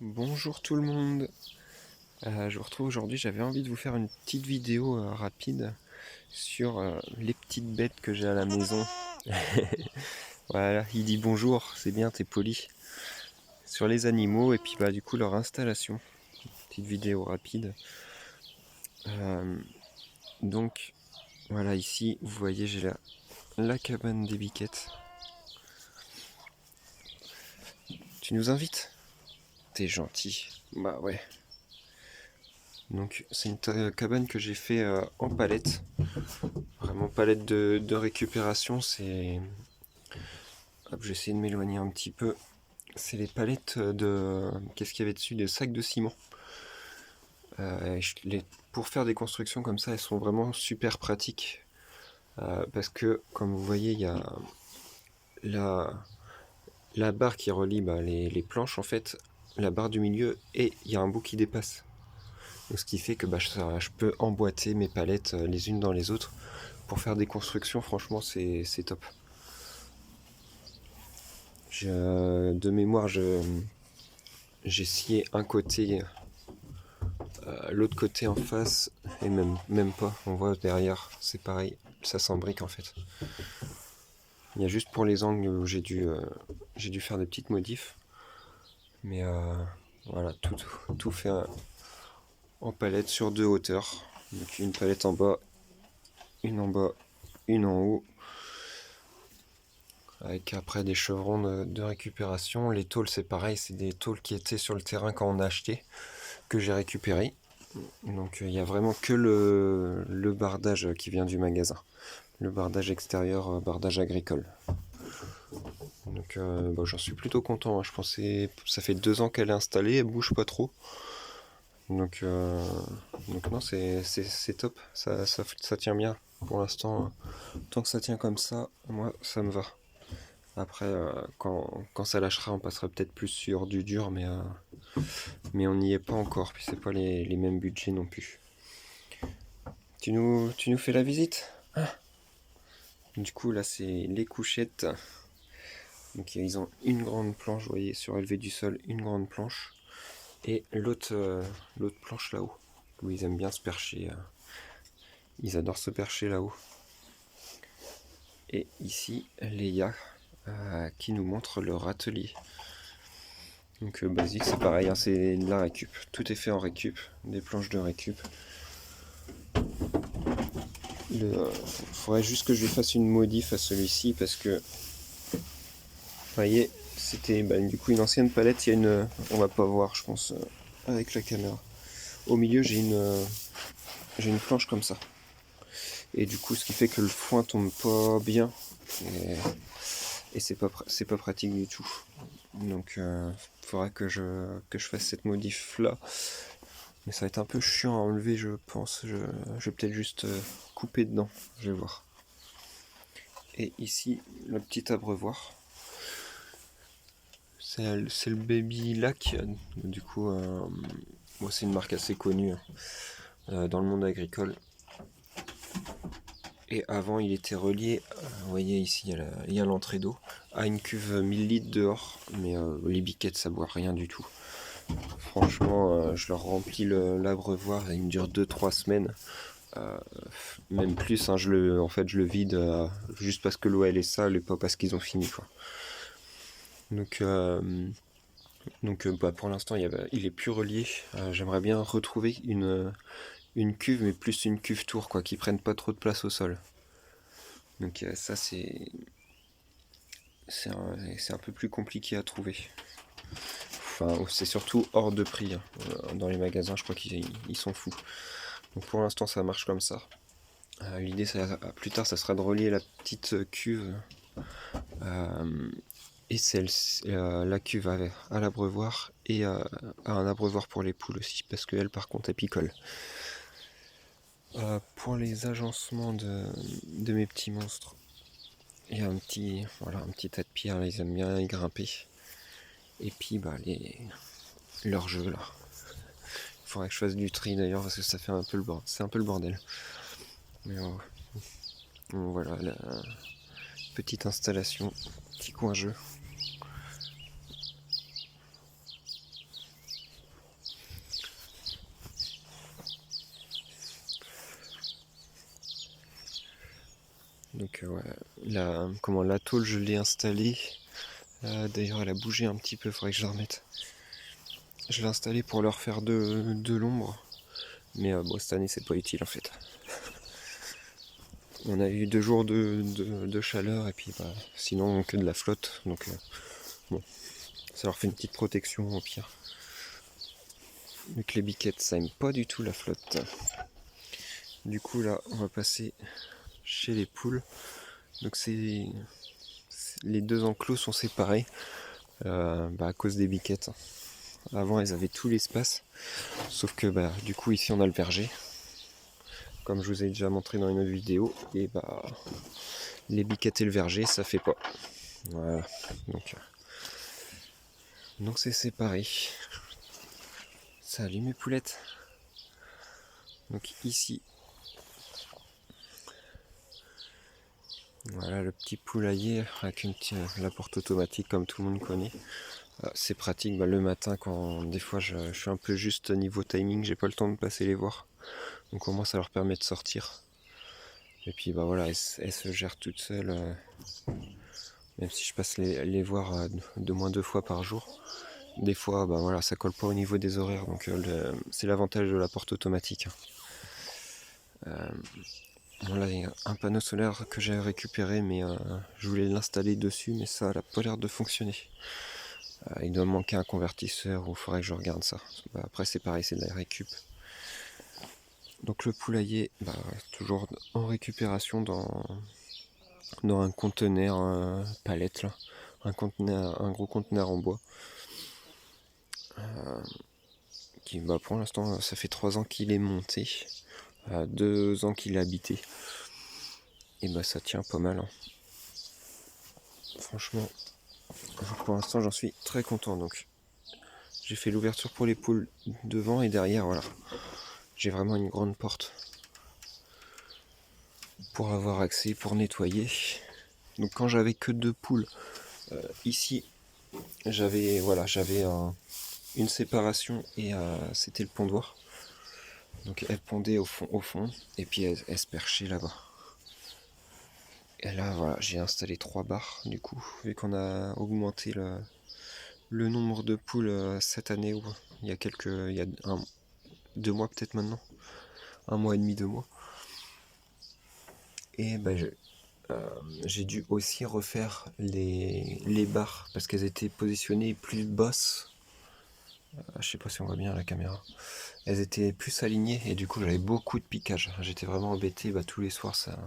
Bonjour tout le monde. Je vous retrouve aujourd'hui. J'avais envie de vous faire une petite vidéo rapide sur les petites bêtes que j'ai à la maison. Voilà, il dit bonjour, c'est bien, t'es poli. Sur les animaux et puis du coup leur installation. Petite vidéo rapide. Euh, donc voilà, ici vous voyez j'ai la cabane des biquettes. Tu nous invites? T'es gentil. Bah ouais. Donc c'est une cabane que j'ai fait en palette. Vraiment palette de récupération, c'est... Hop, j'essaie de m'éloigner un petit peu. C'est les palettes de... Qu'est-ce qu'il y avait dessus? Des sacs de ciment. Pour faire des constructions comme ça, elles sont vraiment super pratiques. Parce que, comme vous voyez, il y a la, la barre qui relie les planches, en fait, la barre du milieu, et il y a un bout qui dépasse. Donc, ce qui fait que je peux emboîter mes palettes les unes dans les autres. Pour faire des constructions, franchement, c'est top. De mémoire, j'ai scié un côté, l'autre côté en face, et même pas, on voit derrière, c'est pareil, ça s'embrique en fait. Il y a juste pour les angles où j'ai dû faire des petites modifs, mais voilà, tout fait en palette sur deux hauteurs. Donc une palette en bas, une en haut, avec après des chevrons de récupération. Les tôles c'est pareil, c'est des tôles qui étaient sur le terrain quand on a acheté, que j'ai récupéré. Donc il n'y a vraiment que le bardage qui vient du magasin. Le bardage extérieur, bardage agricole. Donc j'en suis plutôt content. Je pensais, ça fait 2 ans qu'elle est installée, elle bouge pas trop. Donc, non, c'est top. Ça tient bien. Pour l'instant, tant que ça tient comme ça, moi ça me va. Après, quand ça lâchera, on passera peut-être plus sur du dur, mais on n'y est pas encore. Puis c'est pas les mêmes budgets non plus. Tu nous fais la visite? Du coup, là, c'est les couchettes. Donc, ils ont une grande planche, vous voyez, surélevée du sol, une grande planche. Et l'autre planche là-haut, où ils aiment bien se percher. Ils adorent se percher là-haut. Et ici, Léa, qui nous montre leur atelier. Donc, basique, c'est pareil, hein, c'est de la récup. Tout est fait en récup, des planches de récup. Il faudrait juste que je lui fasse une modif à celui-ci parce que vous voyez, c'était du coup une ancienne palette. Il y a on va pas voir, je pense, avec la caméra. Au milieu, j'ai une planche comme ça. Et du coup, ce qui fait que le foin tombe pas bien. Et c'est pas pratique du tout. Donc, il faudra que je fasse cette modif là. Mais ça va être un peu chiant à enlever, je pense. Je vais peut-être juste couper dedans. Je vais voir. Et ici, le petit abreuvoir. C'est le Baby Lac. Du coup, c'est une marque assez connue dans le monde agricole. Et avant, il était relié, vous voyez ici, il y a l'entrée d'eau, à une cuve 1000 litres dehors. Mais les biquettes, ça boit rien du tout. Franchement, je leur remplis l'abreuvoir, il me dure 2-3 semaines. Même plus, hein, en fait, je le vide juste parce que l'eau elle est sale et pas parce qu'ils ont fini, quoi. Donc, pour l'instant, il est plus relié. J'aimerais bien retrouver une cuve, mais plus une cuve tour, quoi, qui prenne pas trop de place au sol. Donc ça, c'est un peu plus compliqué à trouver. Enfin, c'est surtout hors de prix, hein. Dans les magasins, je crois qu'ils sont fous. Donc pour l'instant, ça marche comme ça. L'idée, plus tard, ça sera de relier la petite cuve et la cuve à l'abreuvoir et à un abreuvoir pour les poules aussi, parce qu'elles, par contre, elles picolent. Pour les agencements de mes petits monstres, il y a un petit tas de pierres, ils aiment bien y grimper. Et puis leur jeu là. Il faudrait que je fasse du tri d'ailleurs parce que ça fait un peu le bordel. C'est un peu le bordel. Mais voilà, la petite installation, petit coin jeu. Donc ouais, la tôle je l'ai installée. D'ailleurs elle a bougé un petit peu, faudrait que je la remette. Je l'ai installée pour leur faire de l'ombre. Mais bon, cette année c'est pas utile en fait. On a eu 2 jours de chaleur et puis bah, sinon que de la flotte. Donc bon, ça leur fait une petite protection au pire. Vu que les biquettes ça aime pas du tout la flotte. Du coup là on va passer chez les poules. Donc les 2 enclos sont séparés à cause des biquettes. Avant elles avaient tout l'espace. Sauf que bah du coup ici on a le verger. Comme je vous ai déjà montré dans une autre vidéo. Et bah les biquettes et le verger ça fait pas. Voilà. Donc c'est séparé. Salut mes poulettes. Donc ici. Voilà le petit poulailler avec la porte automatique comme tout le monde connaît. C'est pratique le matin quand des fois je suis un peu juste niveau timing, j'ai pas le temps de passer les voir. Donc au moins ça leur permet de sortir. Et puis bah voilà, elles se gèrent toutes seules. Même si je passe les voir de moins 2 fois par jour. Des fois bah voilà, ça colle pas au niveau des horaires. Donc c'est l'avantage de la porte automatique. Bon là il y a un panneau solaire que j'ai récupéré mais je voulais l'installer dessus mais ça n'a pas l'air de fonctionner. Il doit me manquer un convertisseur ou il faudrait que je regarde ça. Après c'est pareil, c'est de la récup. Donc le poulailler, toujours en récupération dans un conteneur palette là. Un gros conteneur en bois. Qui pour l'instant ça fait 3 ans qu'il est monté. 2 ans qu'il est habité. Et ça tient pas mal. Hein. Franchement, pour l'instant j'en suis très content. Donc j'ai fait l'ouverture pour les poules devant et derrière, voilà. J'ai vraiment une grande porte pour avoir accès, pour nettoyer. Donc quand j'avais que 2 poules, ici j'avais une séparation et c'était le pondoir. Donc elles pondaient au fond et puis elles se perchaient là-bas. Et là voilà, j'ai installé 3 barres du coup, vu qu'on a augmenté le nombre de poules cette année, ou il y a 2 mois peut-être maintenant, 1 mois et demi, 2 mois. Et j'ai dû aussi refaire les barres parce qu'elles étaient positionnées plus basses. Je sais pas si on voit bien à la caméra. Elles étaient plus alignées et du coup j'avais beaucoup de piquage. J'étais vraiment embêté, tous les soirs ça.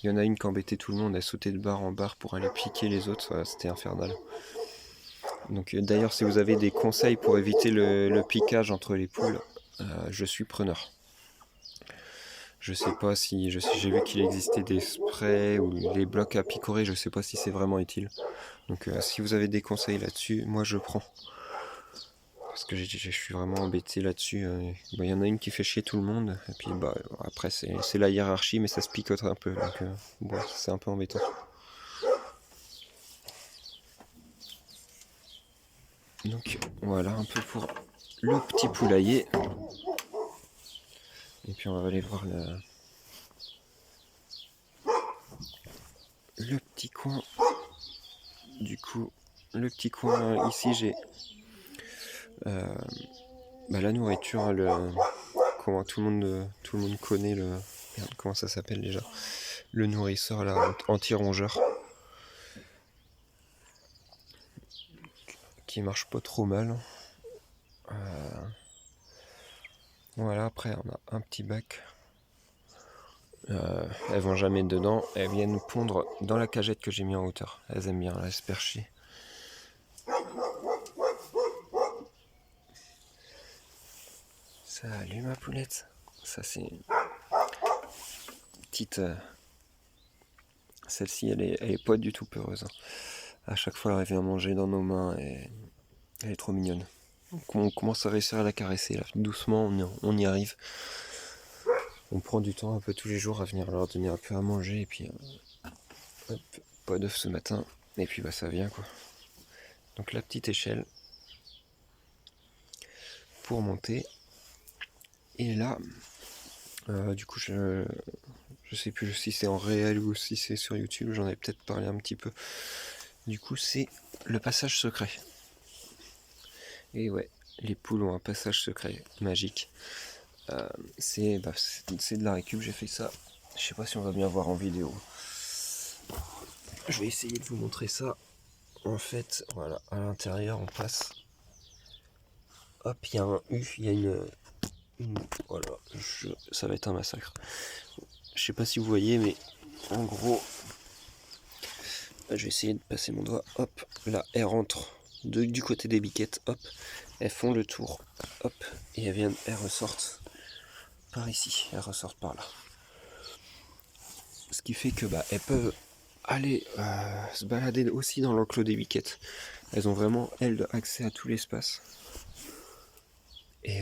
Il y en a une qui embêtait tout le monde, elle sautait de barre en barre pour aller piquer les autres, c'était infernal. Donc d'ailleurs si vous avez des conseils pour éviter le piquage entre les poules, je suis preneur. Je sais pas si j'ai vu qu'il existait des sprays ou les blocs à picorer, je sais pas si c'est vraiment utile. Donc si vous avez des conseils là-dessus, moi je prends. Parce que je suis vraiment embêté là-dessus. Il y en a une qui fait chier tout le monde. Et puis après c'est la hiérarchie mais ça se picote un peu. Donc c'est un peu embêtant. Donc voilà un peu pour le petit poulailler. Et puis on va aller voir le petit coin. Du coup, le petit coin ici j'ai la nourriture, comment tout le monde connaît comment ça s'appelle déjà, le nourrisseur là, anti-rongeur, qui marche pas trop mal. Voilà, après on a un petit bac. Elles vont jamais dedans, elles viennent pondre dans la cagette que j'ai mis en hauteur. Elles aiment bien, elles se percher. Salut ma poulette. Ça c'est une petite. Celle-ci elle est pas du tout peureuse. À chaque fois elle vient manger dans nos mains et elle est trop mignonne. Donc on commence à réussir à la caresser là. Doucement on y arrive. On prend du temps un peu tous les jours à venir leur donner un peu à manger et puis hop, pas d'œufs ce matin et puis ça vient quoi. Donc la petite échelle pour monter. Et là, du coup, je Je sais plus si c'est en réel ou si c'est sur YouTube, j'en ai peut-être parlé un petit peu. Du coup, c'est le passage secret. Et ouais, les poules ont un passage secret magique. C'est de la récup, j'ai fait ça. Je sais pas si on va bien voir en vidéo. Je vais essayer de vous montrer ça. En fait, voilà, à l'intérieur, on passe. Hop, il y a un U, il y a voilà, ça va être un massacre. Je sais pas si vous voyez, mais en gros, je vais essayer de passer mon doigt. Hop, là, elles rentrent du côté des biquettes. Hop, elles font le tour. Hop, et elles ressortent par ici. Elles ressortent par là. Ce qui fait que elles peuvent aller se balader aussi dans l'enclos des biquettes. Elles ont vraiment, elles, accès à tout l'espace. Et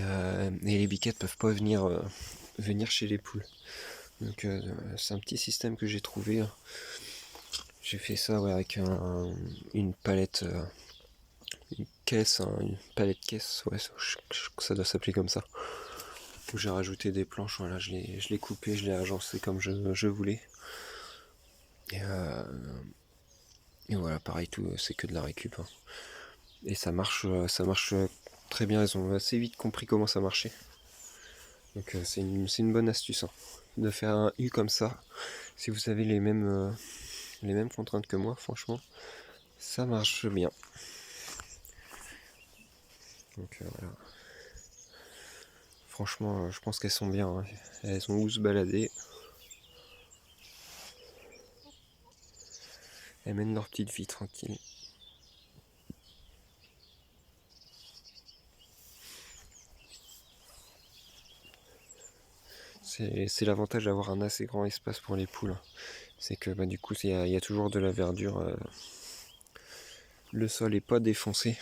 les biquettes peuvent pas venir chez les poules. Donc c'est un petit système que j'ai trouvé. J'ai fait ça avec une palette, une caisse, une palette caisse, ouais, ça doit s'appeler comme ça. Où j'ai rajouté des planches, voilà, je l'ai coupé, je l'ai agencé comme je voulais. Et voilà, pareil, tout, c'est que de la récup. Hein. Et ça marche très bien, ils ont assez vite compris comment ça marchait. Donc c'est une bonne astuce, hein, de faire un U comme ça. Si vous avez les mêmes contraintes que moi, franchement, ça marche bien. Donc voilà. Franchement, je pense qu'elles sont bien. Hein. Elles ont où se balader. Elles mènent leur petite vie tranquille. C'est l'avantage d'avoir un assez grand espace pour les poules. C'est que du coup, il y a toujours de la verdure. Le sol est pas défoncé.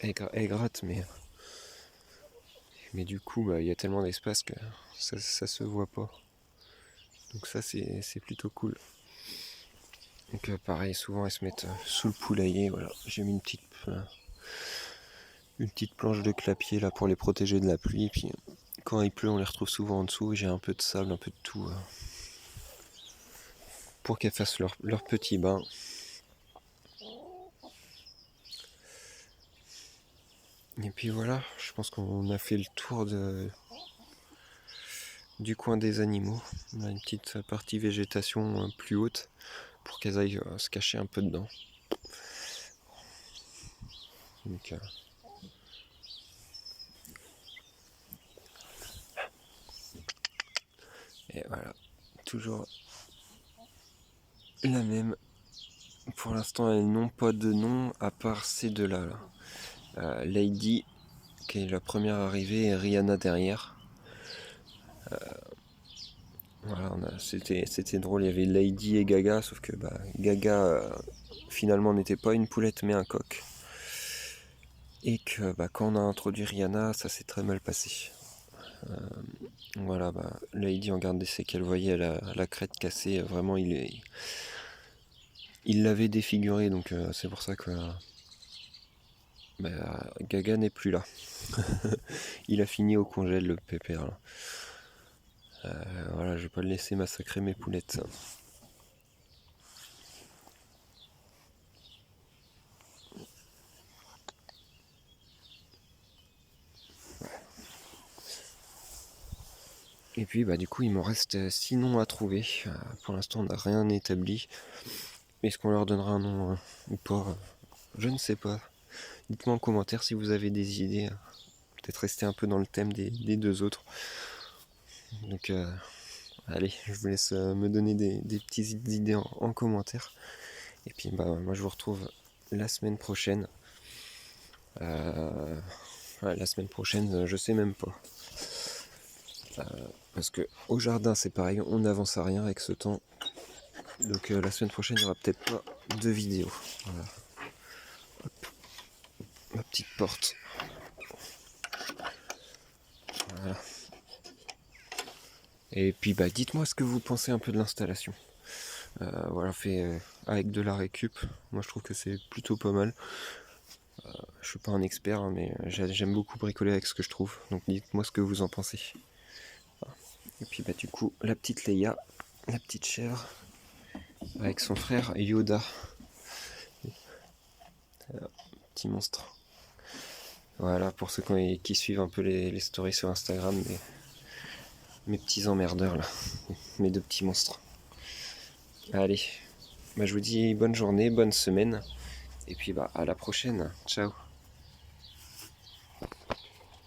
Elle gratte, mais du coup, il y a tellement d'espace que ça se voit pas. Donc ça, c'est plutôt cool. Donc pareil, souvent elles se mettent sous le poulailler. Voilà, j'ai mis une petite planche de clapier là pour les protéger de la pluie. Puis quand il pleut, on les retrouve souvent en dessous. Et j'ai un peu de sable, un peu de tout pour qu'elles fassent leur petit bain. Et puis voilà, je pense qu'on a fait le tour du coin des animaux. On a une petite partie végétation plus haute pour qu'elles aillent se cacher un peu dedans. Donc, et voilà, toujours la même. Pour l'instant, elles n'ont pas de nom à part ces deux-là. Là. Lady, qui est la première arrivée, et Rihanna derrière. Voilà, c'était drôle, il y avait Lady et Gaga, sauf que Gaga finalement n'était pas une poulette mais un coq. Et que quand on a introduit Rihanna, ça s'est très mal passé. Voilà, Lady en garde d'essai qu'elle voyait la crête cassée, vraiment il l'avait défiguré, donc c'est pour ça que Gaga n'est plus là. Il a fini au congèle le pépère. Là. Voilà, je vais pas le laisser massacrer mes poulettes. Et puis du coup il m'en reste 6 noms à trouver. Pour l'instant on n'a rien établi. Est-ce qu'on leur donnera un nom ou pas Je ne sais pas. Dites-moi en commentaire si vous avez des idées. Peut-être rester un peu dans le thème des deux autres. Donc allez, je vous laisse me donner des petites idées en commentaire. Et puis moi je vous retrouve la semaine prochaine. La semaine prochaine, je sais même pas. Parce que au jardin c'est pareil, on n'avance à rien avec ce temps. Donc la semaine prochaine il n'y aura peut-être pas de vidéo. Voilà. Hop. Ma petite porte. Voilà. Et puis dites-moi ce que vous pensez un peu de l'installation. Voilà, fait avec de la récup. Moi je trouve que c'est plutôt pas mal. Je suis pas un expert, hein, mais j'aime beaucoup bricoler avec ce que je trouve. Donc dites-moi ce que vous en pensez. Et puis du coup, la petite Leia, la petite chèvre, avec son frère Yoda. Petit monstre. Voilà, pour ceux qui suivent un peu les stories sur Instagram, mes petits emmerdeurs là, mes deux petits monstres. Allez, je vous dis bonne journée, bonne semaine, et puis à la prochaine. Ciao.